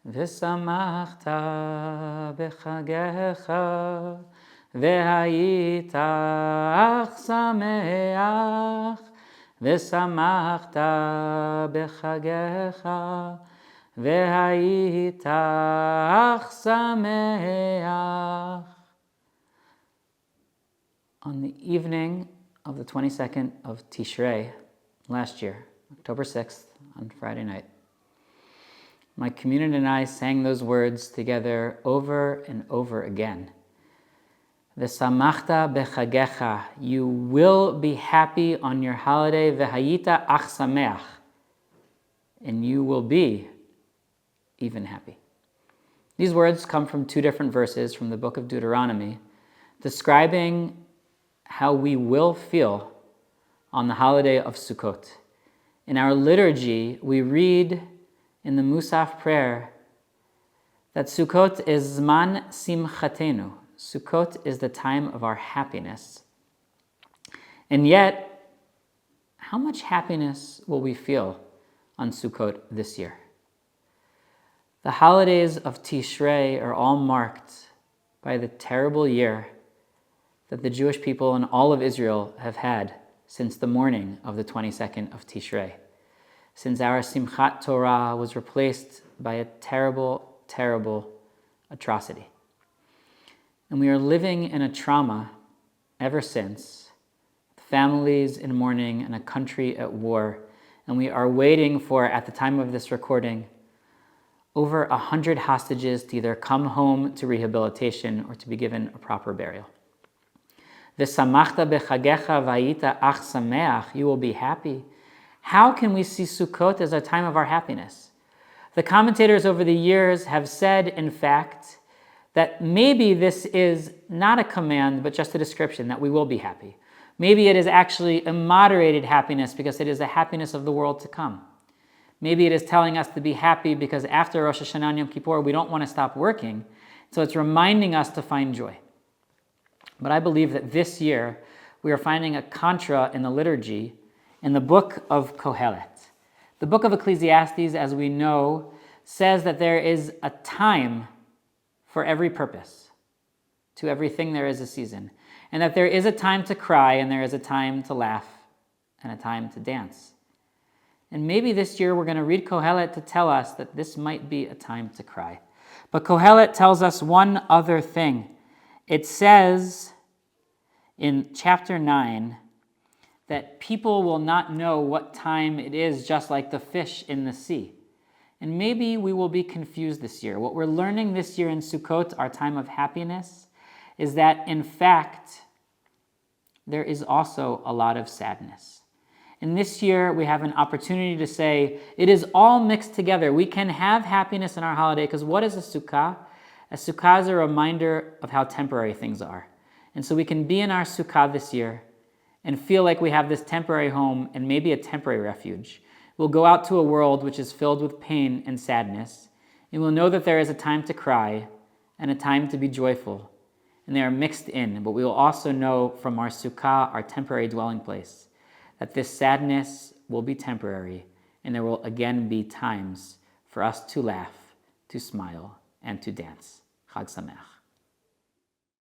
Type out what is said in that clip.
ושמחת בחגיך, והיית אך שמח, ושמחת בחגיך, והיית אך שמח. On the evening of the 22nd of Tishrei last year, October 6th, on Friday night, my community and I sang those words together over and over again. V'samachta bechagecha, you will be happy on your holiday, v'hayita ach sameach, and you will be even happy. These words come from two different verses from the book of Deuteronomy, describing how we will feel on the holiday of Sukkot. In our liturgy, we read in the Musaf prayer that Sukkot is Zman Simchatenu. Sukkot is the time of our happiness. And yet, how much happiness will we feel on Sukkot this year? The holidays of Tishrei are all marked by the terrible year that the Jewish people and all of Israel have had since the morning of the 22nd of Tishrei, since our Simchat Torah was replaced by a terrible, terrible atrocity. And we are living in a trauma ever since, families in mourning and a country at war, and we are waiting for, at the time of this recording, over 100 hostages to either come home to rehabilitation or to be given a proper burial. V'samachta bechagecha v'ayita ach sameach, you will be happy. How can we see Sukkot as a time of our happiness? The commentators over the years have said, in fact, that maybe this is not a command, but just a description, that we will be happy. Maybe it is actually a moderated happiness because it is the happiness of the world to come. Maybe it is telling us to be happy because after Rosh Hashanah and Yom Kippur, we don't want to stop working. So it's reminding us to find joy. But I believe that this year we are finding a contra in the liturgy in the book of Kohelet. The book of Ecclesiastes, as we know, says that there is a time for every purpose. To everything there is a season. And that there is a time to cry and there is a time to laugh and a time to dance. And maybe this year we're going to read Kohelet to tell us that this might be a time to cry. But Kohelet tells us one other thing. It says in chapter 9 that people will not know what time it is, just like the fish in the sea. And maybe we will be confused this year. What we're learning this year in Sukkot, our time of happiness, is that in fact, there is also a lot of sadness. And this year, we have an opportunity to say, it is all mixed together. We can have happiness in our holiday, because what is a sukkah? A sukkah is a reminder of how temporary things are. And so we can be in our sukkah this year and feel like we have this temporary home and maybe a temporary refuge. We'll go out to a world which is filled with pain and sadness, and we'll know that there is a time to cry and a time to be joyful, and they are mixed in. But we will also know from our sukkah, our temporary dwelling place, that this sadness will be temporary, and there will again be times for us to laugh, to smile, and to dance. Chag Sameach.